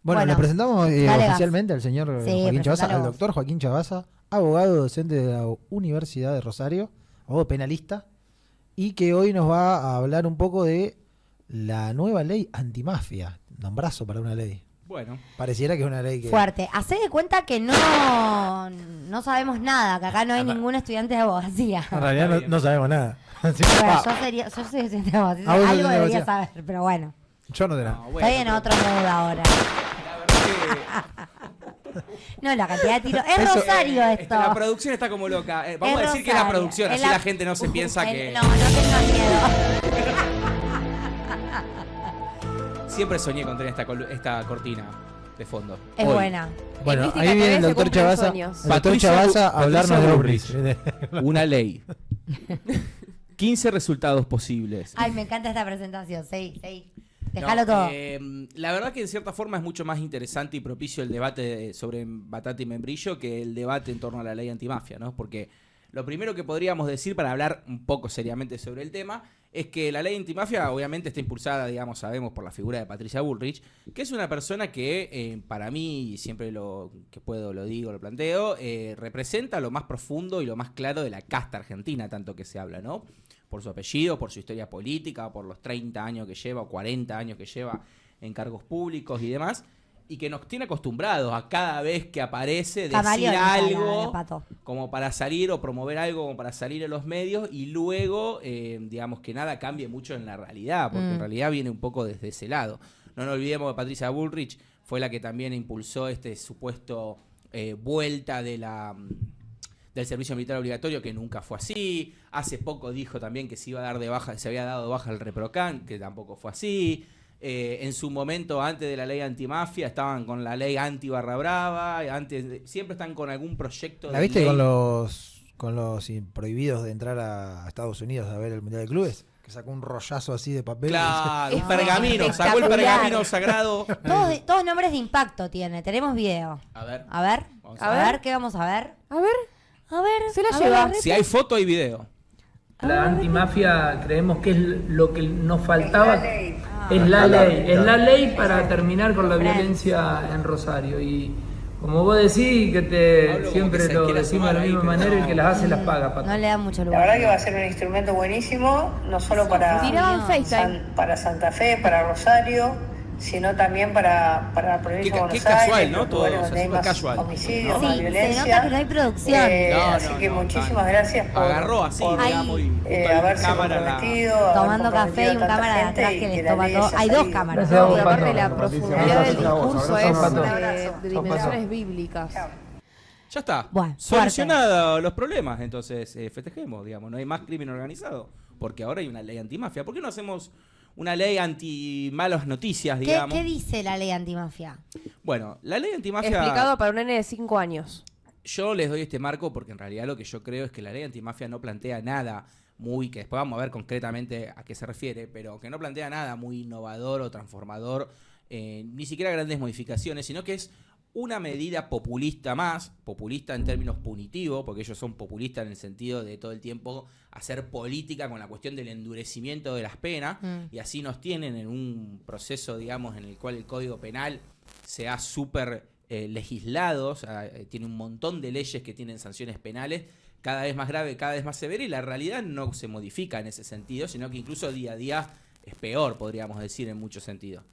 Bueno, le presentamos oficialmente al señor Joaquín Chavazza, al vos. doctor Joaquín Chavazza, abogado docente de la Universidad de Rosario, abogado penalista, y que hoy nos va a hablar un poco de la nueva ley antimafia. Nombrazo para una ley. Bueno. Pareciera que es una ley que... Fuerte. Hacé de cuenta que no sabemos nada, que acá no hay ningún estudiante de abogacía. En realidad no sabemos nada. Bueno, yo soy estudiante de abogacía. Algo debería saber, pero bueno. Yo no de nada. Estoy en otro mood ahora. La verdad que... No, la cantidad de tiros. Es Rosario esto. La producción está como loca. Vamos a decir que es la producción, así la gente no se piensa que... No tengo miedo. Siempre soñé con tener esta cortina de fondo. Es buena. Bueno, ahí viene el doctor Chavazza. El doctor Chavazza a hablarnos de Bullrich. Una ley. 15 resultados posibles. Ay, me encanta esta presentación. Seguí. Déjalo todo. La verdad que en cierta forma es mucho más interesante y propicio el debate sobre batata y membrillo que el debate en torno a la ley antimafia, ¿no? Porque lo primero que podríamos decir para hablar un poco seriamente sobre el tema es que la ley antimafia obviamente está impulsada, digamos, sabemos, por la figura de Patricia Bullrich, que es una persona que para mí, y siempre lo que puedo lo digo, lo planteo, representa lo más profundo y lo más claro de la casta argentina, tanto que se habla, ¿no? Por su apellido, por su historia política, por los 30 años que lleva o 40 años que lleva en cargos públicos y demás, y que nos tiene acostumbrados a cada vez que aparece decir algo como para salir o promover algo como para salir en los medios y luego, digamos, que nada cambie mucho en la realidad, porque en realidad viene un poco desde ese lado. No nos olvidemos que Patricia Bullrich fue la que también impulsó este supuesto vuelta de del servicio militar obligatorio, que nunca fue así. Hace poco dijo también que se iba a dar de baja, se había dado de baja el ReproCan, que tampoco fue así. En su momento, antes de la ley antimafia, estaban con la ley anti-barra brava, siempre están con algún proyecto ¿La viste ley? con los prohibidos de entrar a Estados Unidos a ver el Mundial de Clubes? Que sacó un rollazo así de papel. Claro, un pergamino, sacó el pergamino sagrado. Todos nombres de impacto tiene, tenemos video. A ver, ¿qué vamos a ver? A ver, se la lleva. Si hay foto, hay video. La antimafia creemos que es lo que nos faltaba, es la ley para terminar con la violencia en Rosario. Y como vos decís, siempre lo decimos de la misma manera, el que las hace las paga, Pato. No le da mucho lugar. La verdad que va a ser un instrumento buenísimo, no solo para Santa Fe, para Rosario, sino también para la provincia de Buenos Aires. Qué casual, ¿no? Todo, donde hay más casual. homicidios, Sí, más violencia. se nota que no hay producción. Así que muchísimas gracias por agarró así, digamos, y haberse comprometido, tomando café y un cámara de atrás que les toma todo. Hay dos cámaras. y aparte la profundidad del discurso es de dimensiones bíblicas. Ya está. Bueno, solucionados los problemas, entonces festejemos, digamos, no hay más crimen organizado, porque ahora hay una ley antimafia. ¿Por qué no hacemos una ley anti malas noticias, digamos? ¿Qué dice la ley antimafia? Bueno, la ley antimafia... Explicado para un nene de 5 años. Yo les doy este marco porque en realidad lo que yo creo es que la ley antimafia no plantea nada que después vamos a ver concretamente a qué se refiere, pero que no plantea nada muy innovador o transformador, ni siquiera grandes modificaciones, sino que es una medida populista más, populista en términos punitivos, porque ellos son populistas en el sentido de todo el tiempo hacer política con la cuestión del endurecimiento de las penas, y así nos tienen en un proceso, digamos, en el cual el Código Penal se ha súper legislado, o sea, tiene un montón de leyes que tienen sanciones penales, cada vez más grave, cada vez más severa, y la realidad no se modifica en ese sentido, sino que incluso día a día es peor, podríamos decir, en muchos sentidos.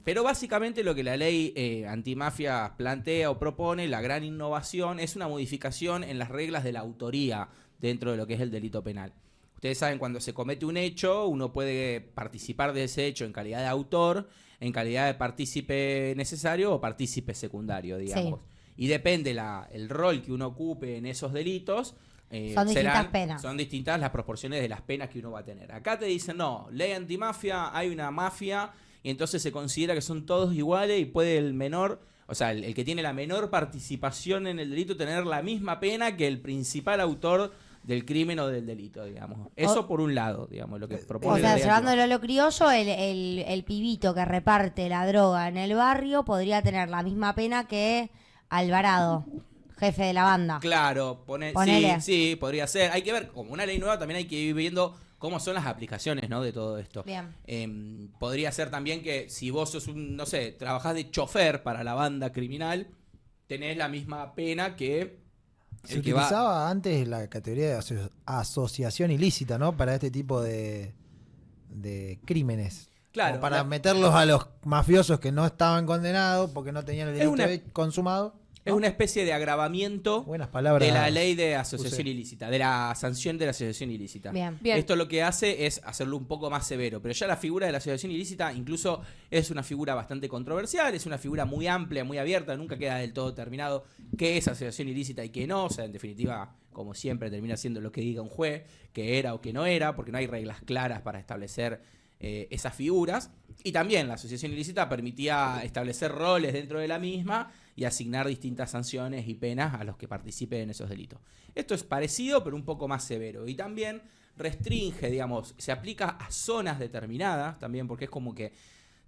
Pero básicamente lo que la ley antimafia plantea o propone, la gran innovación, es una modificación en las reglas de la autoría dentro de lo que es el delito penal. Ustedes saben, cuando se comete un hecho, uno puede participar de ese hecho en calidad de autor, en calidad de partícipe necesario o partícipe secundario, digamos. Sí. Y depende el rol que uno ocupe en esos delitos. Son distintas penas. Son distintas las proporciones de las penas que uno va a tener. Acá te dicen, no, ley antimafia, hay una mafia, y entonces se considera que son todos iguales y puede el menor, o sea, el que tiene la menor participación en el delito tener la misma pena que el principal autor del crimen o del delito, digamos. Eso por un lado, digamos, lo que propone. O sea, llevándolo a lo criollo, el pibito que reparte la droga en el barrio podría tener la misma pena que Alvarado, jefe de la banda. Claro, sí, podría ser. Hay que ver, como una ley nueva también hay que ir viendo cómo son las aplicaciones, ¿no? De todo esto. Bien. Podría ser también que si vos sos no sé, trabajás de chofer para la banda criminal, tenés la misma pena que se utilizaba antes la categoría de asociación ilícita, ¿no? Para este tipo de crímenes. Claro. O para meterlos a los mafiosos que no estaban condenados porque no tenían el delito consumado. Es una especie de agravamiento palabras, de la ley de asociación ilícita, de la sanción de la asociación ilícita. Bien. Esto lo que hace es hacerlo un poco más severo, pero ya la figura de la asociación ilícita incluso es una figura bastante controversial, es una figura muy amplia, muy abierta, nunca queda del todo terminado qué es asociación ilícita y qué no, o sea, en definitiva, como siempre, termina siendo lo que diga un juez, que era o que no era, porque no hay reglas claras para establecer esas figuras. Y también la asociación ilícita permitía establecer roles dentro de la misma y asignar distintas sanciones y penas a los que participen en esos delitos. Esto es parecido, pero un poco más severo. Y también restringe, digamos, se aplica a zonas determinadas también, porque es como que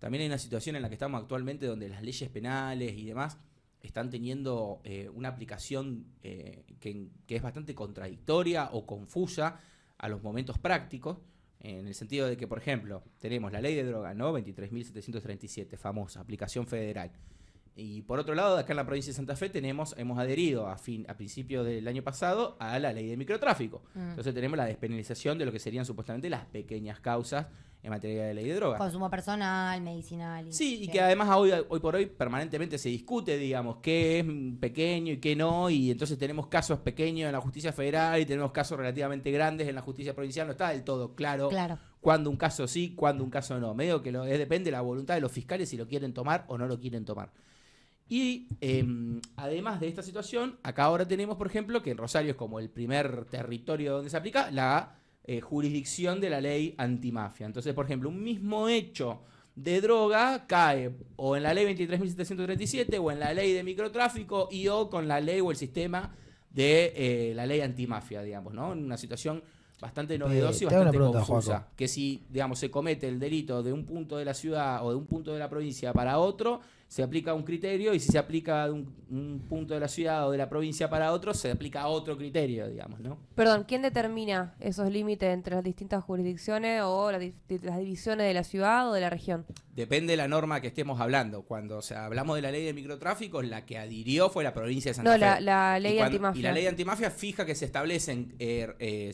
también hay una situación en la que estamos actualmente donde las leyes penales y demás están teniendo una aplicación que es bastante contradictoria o confusa a los momentos prácticos. En el sentido de que, por ejemplo, tenemos la ley de droga, ¿no? 23.737, famosa, aplicación federal. Y por otro lado, acá en la provincia de Santa Fe hemos adherido a principios del año pasado a la ley de microtráfico. Entonces tenemos la despenalización de lo que serían supuestamente las pequeñas causas en materia de ley de droga. Consumo personal, medicinal. Sí, y que además hoy por hoy permanentemente se discute, digamos, qué es pequeño y qué no, y entonces tenemos casos pequeños en la justicia federal y tenemos casos relativamente grandes en la justicia provincial. No está del todo claro cuándo un caso sí, cuándo un caso no. Medio que depende de la voluntad de los fiscales si lo quieren tomar o no lo quieren tomar. Y además de esta situación, acá ahora tenemos, por ejemplo, que en Rosario es como el primer territorio donde se aplica la jurisdicción de la ley antimafia. Entonces, por ejemplo, un mismo hecho de droga cae o en la ley 23.737 o en la ley de microtráfico y o con la ley o el sistema de la ley antimafia, digamos, ¿no? En una situación bastante novedosa y bastante confusa. Juaco. Que si, digamos, se comete el delito de un punto de la ciudad o de un punto de la provincia para otro, se aplica un criterio, y si se aplica de un punto de la ciudad o de la provincia para otro, se aplica otro criterio, digamos, ¿no? Perdón, ¿quién determina esos límites entre las distintas jurisdicciones o las divisiones de la ciudad o de la región? Depende de la norma que estemos hablando. Cuando hablamos de la ley de microtráfico, la que adhirió fue la provincia de Santa Fe. No, la ley antimafia. Y la ley antimafia fija que se establecen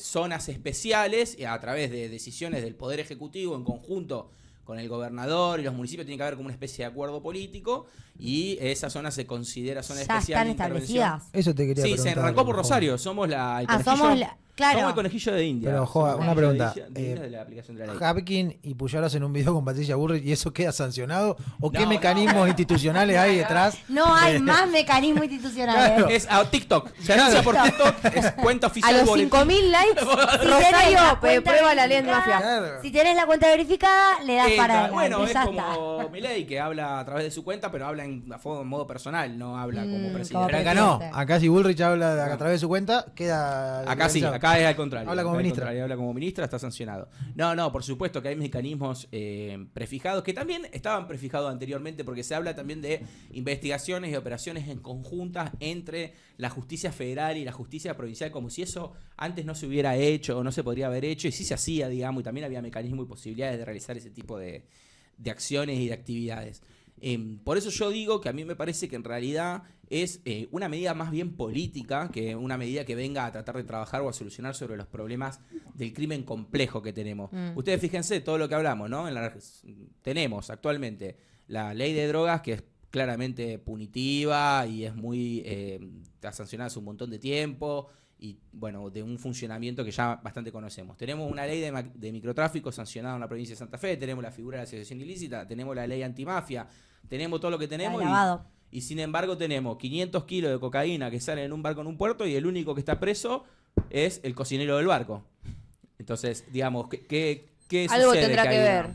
zonas especiales a través de decisiones del Poder Ejecutivo en conjunto con el gobernador y los municipios. Tiene que haber como una especie de acuerdo político y esa zona se considera zona especial de intervención. Establecidas. Eso te quería preguntar. Sí, se arrancó por Rosario. Somos el conejillo de India. Pero, Joa, una pregunta. De la aplicación de la ley. Hapkin y Puyaro hacen un video con Patricia Bullrich y eso queda sancionado. ¿O qué mecanismos institucionales hay detrás? No hay más mecanismos institucionales. Claro. Es a TikTok. Se anuncia por TikTok. Es cuenta oficial. A los 5.000 likes, Rosario prueba la ley antimafia. Claro. Si tenés la cuenta verificada, le das para adelante. Bueno, es ya como Milei, que habla a través de su cuenta, pero habla en modo personal, no habla como presidente. Pero acá no. Acá si Bullrich habla a través de su cuenta, queda... Acá sí, acá es al contrario. Habla como ministra. Habla como ministra, está sancionado. No, por supuesto que hay mecanismos prefijados, que también estaban prefijados anteriormente, porque se habla también de investigaciones y operaciones en conjuntas entre la justicia federal y la justicia provincial, como si eso antes no se hubiera hecho o no se podría haber hecho, y sí se hacía, digamos, y también había mecanismos y posibilidades de realizar ese tipo de acciones y de actividades. Por eso yo digo que a mí me parece que en realidad es una medida más bien política que una medida que venga a tratar de trabajar o a solucionar sobre los problemas del crimen complejo que tenemos. Ustedes fíjense todo lo que hablamos, ¿no? Tenemos actualmente la ley de drogas, que es claramente punitiva y es muy está sancionada hace un montón de tiempo y bueno, de un funcionamiento que ya bastante conocemos. Tenemos una ley de microtráfico sancionada en la provincia de Santa Fe, tenemos la figura de la asociación ilícita, tenemos la ley antimafia, tenemos todo lo que tenemos y sin embargo tenemos 500 kilos de cocaína que salen en un barco en un puerto y el único que está preso es el cocinero del barco. Entonces, digamos, ¿qué algo sucede? Tendrá que ver.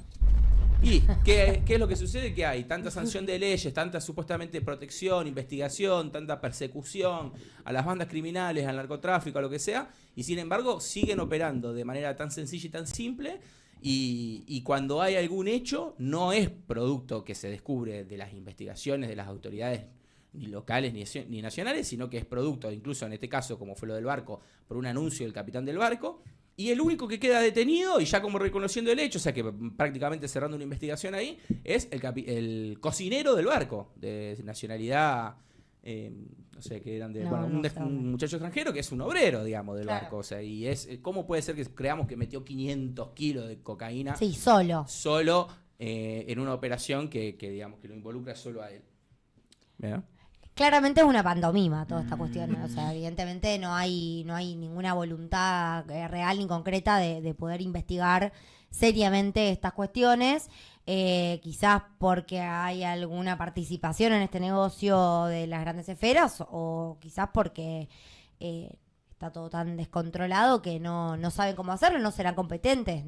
¿Y qué es lo que sucede? Que hay tanta sanción de leyes, tanta supuestamente protección, investigación, tanta persecución a las bandas criminales, al narcotráfico, a lo que sea, y sin embargo siguen operando de manera tan sencilla y tan simple, y cuando hay algún hecho no es producto que se descubre de las investigaciones de las autoridades ni locales ni nacionales, sino que es producto, incluso en este caso, como fue lo del barco, por un anuncio del capitán del barco, Y el único que queda detenido, y ya como reconociendo el hecho, o sea que prácticamente cerrando una investigación ahí, es el cocinero del barco, de nacionalidad, no sé, que eran de, un muchacho extranjero que es un obrero, digamos, del barco. O sea, y ¿cómo puede ser que creamos que metió 500 kilos de cocaína? Sí, solo. Solo en una operación que digamos, que lo involucra solo a él. ¿Verdad? Claramente es una pantomima toda esta cuestión, o sea, evidentemente no hay ninguna voluntad real ni concreta de poder investigar seriamente estas cuestiones, quizás porque hay alguna participación en este negocio de las grandes esferas o quizás porque está todo tan descontrolado que no saben cómo hacerlo, no serán competentes.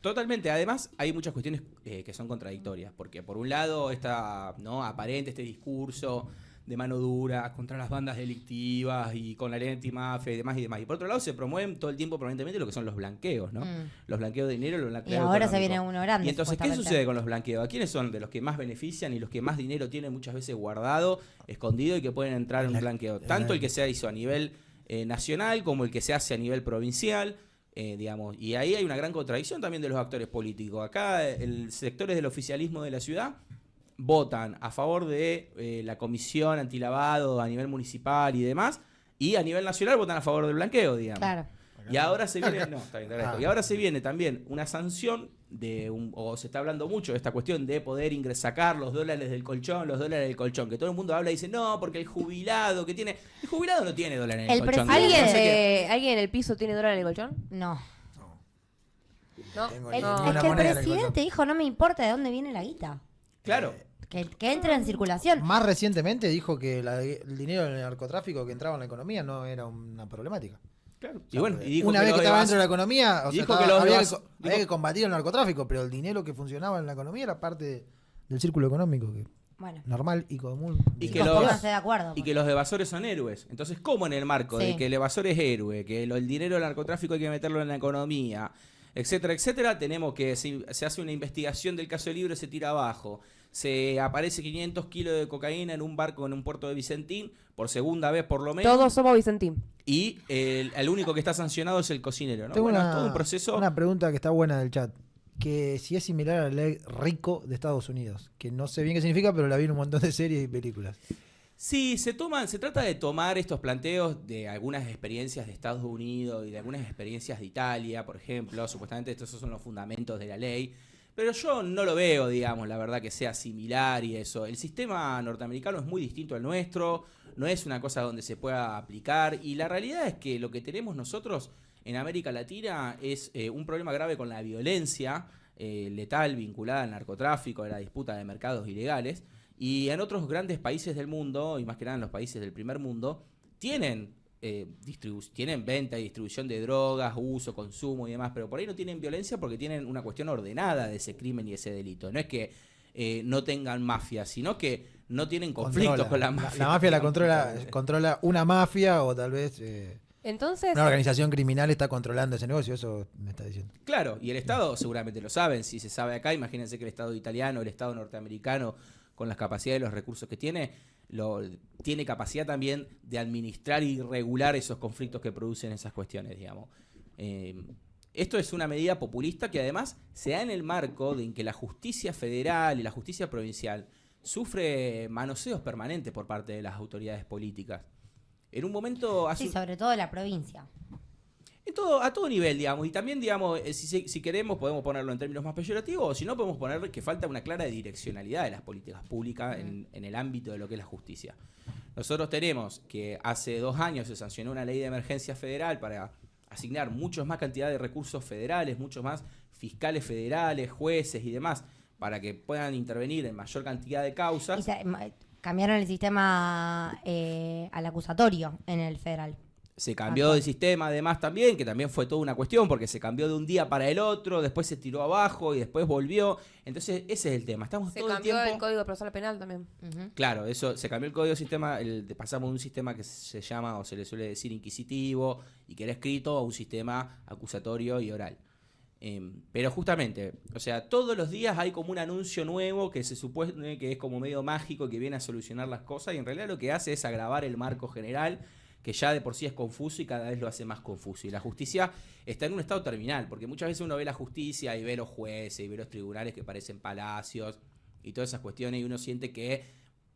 Totalmente. Además, hay muchas cuestiones que son contradictorias, porque por un lado está aparente este discurso de mano dura contra las bandas delictivas y con la ley antimafia y demás y demás. Y por otro lado se promueven todo el tiempo permanentemente lo que son los blanqueos, ¿no? Los blanqueos de dinero, los blanqueos y ahora económicos. se viene uno grande. Y entonces, ¿qué sucede con los blanqueos? ¿A quiénes son de los que más benefician y los que más dinero tienen muchas veces guardado, escondido y que pueden entrar en un blanqueo? Tanto el que se hizo a nivel nacional como el que se hace a nivel provincial. Digamos, y ahí hay una gran contradicción también de los actores políticos. Acá, sectores del oficialismo de la ciudad votan a favor de la comisión antilavado a nivel municipal y demás, y a nivel nacional votan a favor del blanqueo, digamos. Claro. Y ahora se viene, y ahora se viene también una sanción o se está hablando mucho de esta cuestión de poder sacar los dólares del colchón, que todo el mundo habla y dice, no, porque el jubilado no tiene dólares en el colchón. ¿Alguien en el piso tiene dólares en el colchón? No. Tengo Es ninguna que el moneda en el presidente colchón. dijo, no me importa de dónde viene la guita. Claro. Que entre en circulación. Más recientemente dijo que el dinero del narcotráfico que entraba en la economía no era una problemática. Claro. O sea, Y bueno, y dijo una vez que estaba dentro de la economía, o sea, dijo que los había dijo que combatir el narcotráfico, pero el dinero que funcionaba en la economía era parte del círculo económico, que Bueno. normal y común. Y Chicos, pónganse de acuerdo. y que los evasores son héroes. Entonces, ¿cómo en el marco de que el evasor es héroe, que el dinero del narcotráfico hay que meterlo en la economía, etcétera, etcétera, tenemos que, si se hace una investigación del caso Libre, se tira abajo, se aparece 500 kilos de cocaína en un barco en un puerto de Vicentín, por segunda vez por lo menos. Todos somos Vicentín. Y el único que está sancionado es el cocinero, ¿no? Tengo Bueno, todo un proceso. una pregunta que está buena del chat. Que si es similar a la ley RICO de Estados Unidos. Que no sé bien qué significa, pero la vi en un montón de series y películas. Sí, se trata de tomar estos planteos de algunas experiencias de Estados Unidos y de algunas experiencias de Italia, por ejemplo. Supuestamente estos son los fundamentos de la ley. Pero yo no lo veo, digamos, la verdad, que sea similar y eso. El sistema norteamericano es muy distinto al nuestro, no es una cosa donde se pueda aplicar. Y la realidad es que lo que tenemos nosotros en América Latina es un problema grave con la violencia letal vinculada al narcotráfico, a la disputa de mercados ilegales. Y en otros grandes países del mundo, y más que nada en los países del primer mundo, tienen venta y distribución de drogas, uso, consumo y demás, pero por ahí no tienen violencia porque tienen una cuestión ordenada de ese crimen y ese delito. No es que no tengan mafia, sino que no tienen conflictos con la mafia. La mafia la controla una mafia o tal vez Entonces, una organización criminal está controlando ese negocio, eso me está diciendo. Claro, y el Estado seguramente lo saben. Si se sabe acá, imagínense que el Estado italiano, el Estado norteamericano, con las capacidades y los recursos que tiene capacidad también de administrar y regular esos conflictos que producen esas cuestiones, digamos. Esto es una medida populista que además se da en el marco de en que la justicia federal y la justicia provincial sufre manoseos permanentes por parte de las autoridades políticas. En un momento... Sí, sobre todo la provincia. A todo nivel, digamos, y también, digamos, si queremos podemos ponerlo en términos más peyorativos, o si no podemos poner que falta una clara direccionalidad de las políticas públicas en el ámbito de lo que es la justicia. Nosotros tenemos que hace 2 años se sancionó una ley de emergencia federal para asignar muchos más cantidad de recursos federales, muchos más fiscales federales, jueces y demás, para que puedan intervenir en mayor cantidad de causas. Cambiaron el sistema al acusatorio en el federal. Se cambió de sistema además también, que también fue toda una cuestión, porque se cambió de un día para el otro, después se tiró abajo y después volvió. Entonces ese es el tema. Estamos se todo cambió el tiempo... el Código Procesal Penal también. Claro, eso se cambió el código de sistema, pasamos de un sistema que se llama, o se le suele decir, inquisitivo y que era escrito, a un sistema acusatorio y oral. Pero justamente, o sea, todos los días hay como un anuncio nuevo que se supone que es como medio mágico, que viene a solucionar las cosas, y en realidad lo que hace es agravar el marco general, que ya de por sí es confuso y cada vez lo hace más confuso. Y la justicia está en un estado terminal, porque muchas veces uno ve la justicia y ve los jueces y ve los tribunales que parecen palacios y todas esas cuestiones, y uno siente que,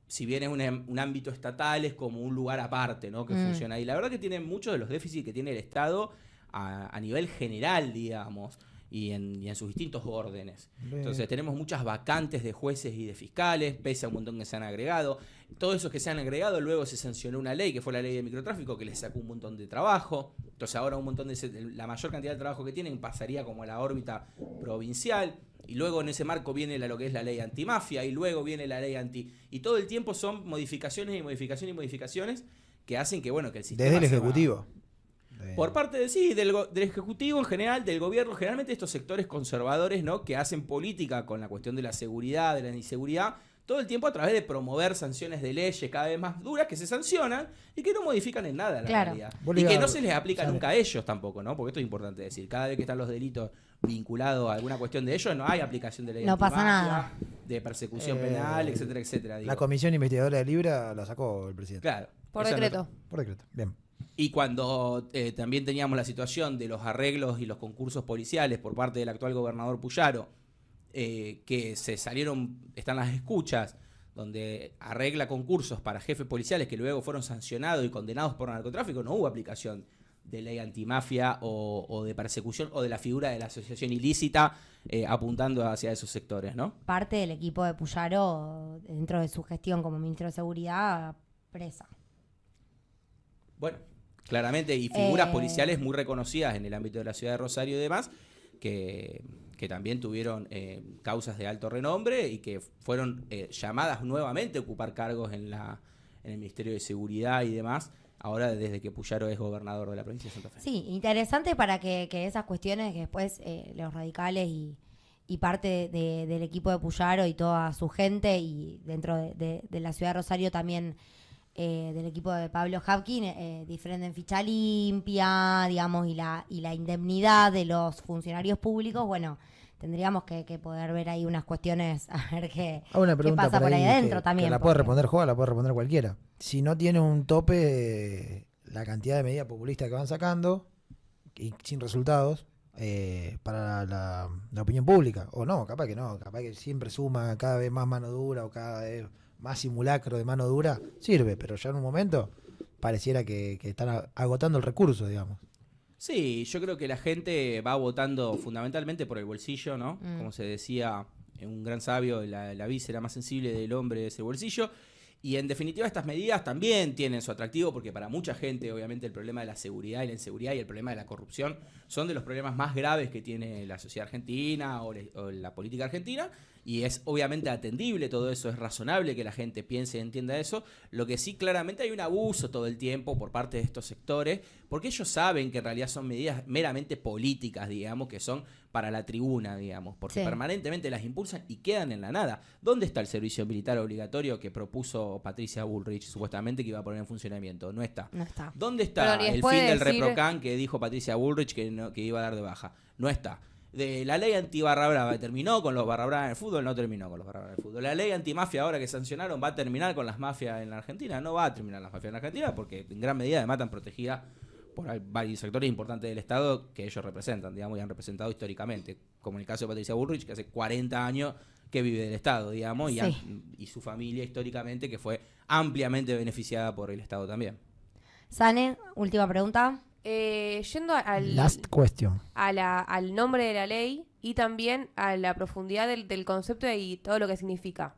si bien es un ámbito estatal, es como un lugar aparte, ¿no? Que funciona. Y la verdad que tiene muchos de los déficits que tiene el Estado a nivel general, digamos, y en sus distintos órdenes. Entonces tenemos muchas vacantes de jueces y de fiscales, pese a un montón que se han agregado. Todos esos que se han agregado, luego se sancionó una ley, que fue la ley de microtráfico, que les sacó un montón de trabajo. Entonces ahora la mayor cantidad de trabajo que tienen pasaría como a la órbita provincial. Y luego en ese marco viene lo que es la ley antimafia, y luego viene la ley y todo el tiempo son modificaciones y modificaciones y modificaciones que hacen que, bueno, que el sistema... Desde el Ejecutivo. Por parte del Ejecutivo en general, del gobierno, generalmente estos sectores conservadores, ¿no? Que hacen política con la cuestión de la seguridad, de la inseguridad, todo el tiempo a través de promover sanciones de leyes cada vez más duras que se sancionan y que no modifican en nada la realidad. Y que no se les aplica nunca a ellos tampoco, ¿no? Porque esto es importante decir. Cada vez que están los delitos vinculados a alguna cuestión de ellos, no hay aplicación de ley no pasa antimafia, nada, de persecución penal, etcétera, etcétera. La comisión investigadora de Libra la sacó el presidente. Claro. Por decreto. Por decreto, bien. Y cuando también teníamos la situación de los arreglos y los concursos policiales por parte del actual gobernador Puyaro, que se salieron, están las escuchas, donde arregla concursos para jefes policiales que luego fueron sancionados y condenados por narcotráfico, no hubo aplicación de ley antimafia o de persecución o de la figura de la asociación ilícita apuntando hacia esos sectores, ¿no? Parte del equipo de Puyaro, dentro de su gestión como ministro de Seguridad, presa. Bueno, claramente, y figuras policiales muy reconocidas en el ámbito de la ciudad de Rosario y demás, que también tuvieron causas de alto renombre y que fueron llamadas nuevamente a ocupar cargos en el Ministerio de Seguridad y demás, ahora desde que Puyaro es gobernador de la provincia de Santa Fe. Sí, interesante para que esas cuestiones que después los radicales y parte del equipo de Puyaro y toda su gente, y dentro de la ciudad de Rosario también del equipo de Pablo Hapkin, diferenten ficha limpia, digamos, y la indemnidad de los funcionarios públicos. Bueno, tendríamos que poder ver ahí unas cuestiones, a ver qué pasa por ahí adentro también. Que la puede responder Joa, la puede responder cualquiera. Si no tiene un tope la cantidad de medidas populistas que van sacando, y sin resultados, para la opinión pública, o no, capaz que siempre suma cada vez más mano dura o cada vez más simulacro de mano dura, sirve, pero ya en un momento pareciera que están agotando el recurso, digamos. Sí, yo creo que la gente va votando fundamentalmente por el bolsillo, ¿no? Como se decía, un gran sabio, la víscera más sensible del hombre es el bolsillo. Y en definitiva estas medidas también tienen su atractivo, porque para mucha gente obviamente el problema de la seguridad y la inseguridad y el problema de la corrupción son de los problemas más graves que tiene la sociedad argentina o la política argentina, y es obviamente atendible todo eso, es razonable que la gente piense y entienda eso. Lo que sí, claramente hay un abuso todo el tiempo por parte de estos sectores, porque ellos saben que en realidad son medidas meramente políticas, digamos, que son para la tribuna, digamos, porque permanentemente las impulsan y quedan en la nada. ¿Dónde está el servicio militar obligatorio que propuso Patricia Bullrich, supuestamente que iba a poner en funcionamiento? No está. No está. ¿Dónde está el fin del ReproCan que dijo Patricia Bullrich que iba a dar de baja? No está. De la ley anti-barra brava, ¿terminó con los barra brava en el fútbol? No terminó con los barra brava en el fútbol. La ley antimafia ahora que sancionaron, ¿va a terminar con las mafias en la Argentina? No va a terminar las mafias en la Argentina, porque en gran medida además están protegidas por varios sectores importantes del Estado que ellos representan, digamos, y han representado históricamente, como en el caso de Patricia Bullrich, que hace 40 años que vive del Estado, digamos, y su familia históricamente, que fue ampliamente beneficiada por el Estado también. Sane, última pregunta. Yendo Last question. al nombre de la ley y también a la profundidad del concepto y todo lo que significa.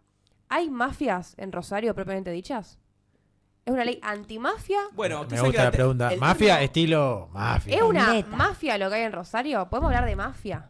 ¿Hay mafias en Rosario propiamente dichas? ¿Es una ley antimafia? Bueno, Me gusta la pregunta. ¿Mafia? Estilo mafia. ¿Es una mafia lo que hay en Rosario? ¿Podemos hablar de mafia?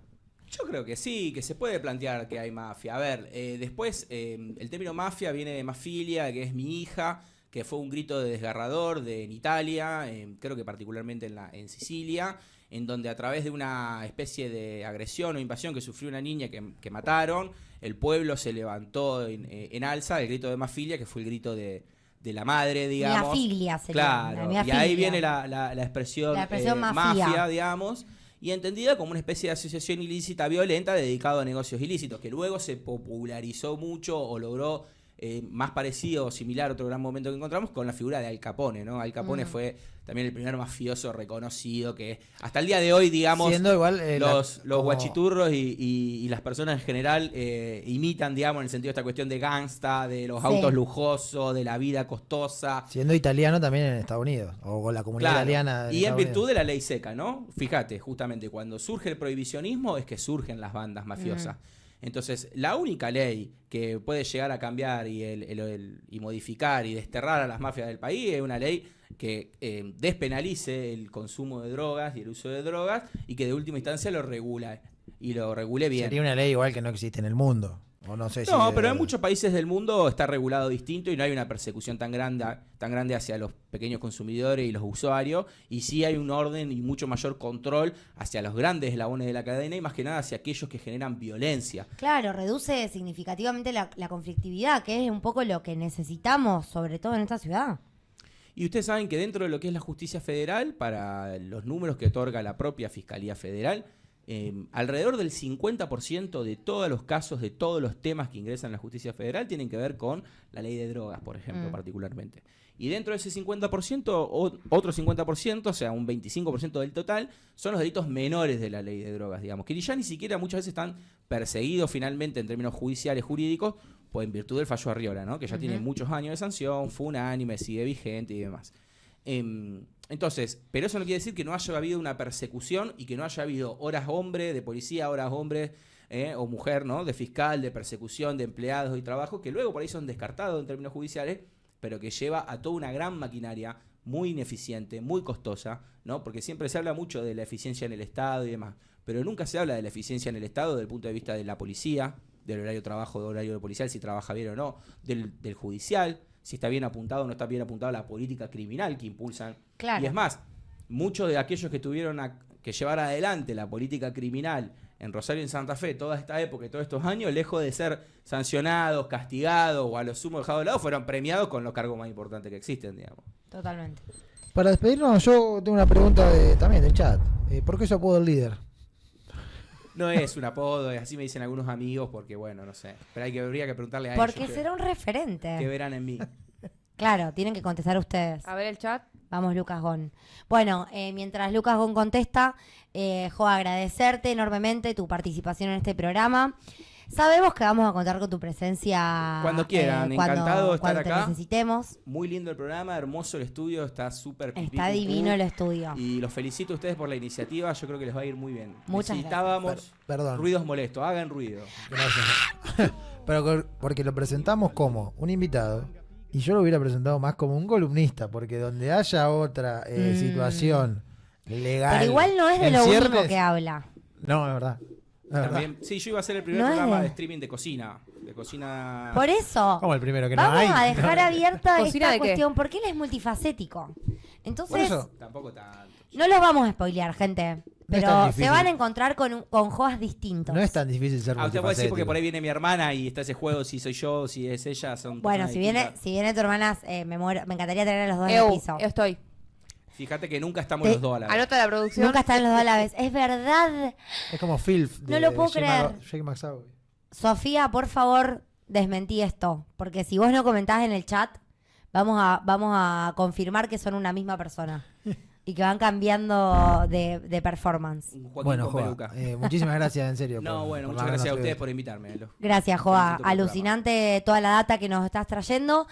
Yo creo que sí, que se puede plantear que hay mafia. A ver, después el término mafia viene de mafilia, que es mi hija, que fue un grito de desgarrador en Italia, creo que particularmente en Sicilia, en donde a través de una especie de agresión o invasión que sufrió una niña que mataron, el pueblo se levantó en alza, el grito de mafilia, que fue el grito de la madre, digamos. Miafilia sería. Claro, y ahí viene la expresión mafia, digamos, y entendida como una especie de asociación ilícita violenta dedicada a negocios ilícitos, que luego se popularizó mucho o logró más parecido o similar, otro gran momento que encontramos, con la figura de Al Capone, ¿no? Al Capone fue también el primer mafioso reconocido que hasta el día de hoy, digamos, siendo igual los como... guachiturros y las personas en general imitan, digamos, en el sentido de esta cuestión de gangsta, de los autos lujosos, de la vida costosa. Siendo italiano también en Estados Unidos, o con la comunidad italiana. Y en virtud de la ley seca, ¿no? Fíjate, justamente cuando surge el prohibicionismo es que surgen las bandas mafiosas. Entonces, la única ley que puede llegar a cambiar y modificar y desterrar a las mafias del país es una ley que despenalice el consumo de drogas y el uso de drogas y que de última instancia lo regula y lo regule bien. Sería una ley igual que no existe en el mundo. O no sé No, pero en muchos países del mundo está regulado distinto y no hay una persecución tan grande hacia los pequeños consumidores y los usuarios, y sí hay un orden y mucho mayor control hacia los grandes eslabones de la cadena y más que nada hacia aquellos que generan violencia. Claro, reduce significativamente la conflictividad, que es un poco lo que necesitamos, sobre todo en esta ciudad. Y ustedes saben que dentro de lo que es la justicia federal, para los números que otorga la propia Fiscalía Federal, alrededor del 50% de todos los casos, de todos los temas que ingresan a la justicia federal tienen que ver con la ley de drogas, por ejemplo, particularmente. Y dentro de ese 50%, otro 50%, o sea, un 25% del total, son los delitos menores de la ley de drogas, digamos, que ya ni siquiera muchas veces están perseguidos finalmente en términos judiciales, jurídicos, pues en virtud del fallo Arriola, ¿no? Que ya tiene muchos años de sanción, fue unánime, sigue vigente y demás. Entonces, pero eso no quiere decir que no haya habido una persecución y que no haya habido horas hombre de policía, horas hombre o mujer, ¿no? De fiscal, de persecución, de empleados y trabajo, que luego por ahí son descartados en términos judiciales, pero que lleva a toda una gran maquinaria muy ineficiente, muy costosa, ¿no? Porque siempre se habla mucho de la eficiencia en el Estado y demás, pero nunca se habla de la eficiencia en el Estado desde el punto de vista de la policía, del horario de trabajo, del horario policial, si trabaja bien o no, del judicial, si está bien apuntado o no está bien apuntado la política criminal que impulsan. Claro. Y es más, muchos de aquellos que tuvieron que llevar adelante la política criminal en Rosario y en Santa Fe toda esta época y todos estos años, lejos de ser sancionados, castigados o a lo sumo dejados de lado, fueron premiados con los cargos más importantes que existen, digamos. Totalmente. Para despedirnos, yo tengo una pregunta también del chat. ¿Por qué su apodo el líder? No es un apodo, así me dicen algunos amigos, porque bueno, no sé. Pero habría que preguntarle a Porque ellos. será un referente. ¿Qué verán en mí? Claro, tienen que contestar ustedes. A ver el chat. Vamos, Lucas Gon. Bueno, mientras Lucas Gon contesta, Jo, agradecerte enormemente tu participación en este programa. Sabemos que vamos a contar con tu presencia cuando quieran, encantado de estar cuando acá. te necesitemos. Muy lindo el programa, hermoso el estudio, está súper pipí, Está divino el estudio. Y los felicito a ustedes por la iniciativa, yo creo que les va a ir muy bien. Muchas Necesitábamos Perdón. ruidos molestos, hagan ruido. Gracias. Pero porque lo presentamos como un invitado y yo lo hubiera presentado más como un columnista, porque donde haya otra situación legal. Pero igual no es de en lo ciernes, único que habla. No, es verdad. Es verdad. También, sí, yo iba a hacer el primer No es programa de- de streaming de cocina. De cocina. Por eso, Como el primero que vamos no hay. a dejar abierta ¿Cocina esta de qué? cuestión, porque él es multifacético. Por Entonces, eso. Tampoco tanto. no los vamos a spoilear, gente. No es Pero tan se difícil. van a encontrar con Joas distintos. No es tan difícil ser Ah, usted puede decir porque multifacético. por ahí viene mi hermana y está ese juego, si soy yo, si es ella, son Bueno, personas distintas. si viene tu hermana, me encantaría tener a los dos en el piso. Estoy. Fíjate que nunca estamos Te- los dos a la vez. Anota la producción. Nunca están los dos a la vez. Es verdad. Es como Filth. No lo puedo creer. Jake McSally. Sofía, por favor, desmentí esto. Porque si vos no comentás en el chat, vamos a confirmar que son una misma persona. Y que van cambiando de performance. Un Joaquín Bueno, con Joa, peluca. muchísimas gracias, en serio. No, por- bueno, por muchas la gracias a ganas ustedes de- por invitarme. Gracias, Joa. Felicito por el Alucinante toda la data que nos estás trayendo.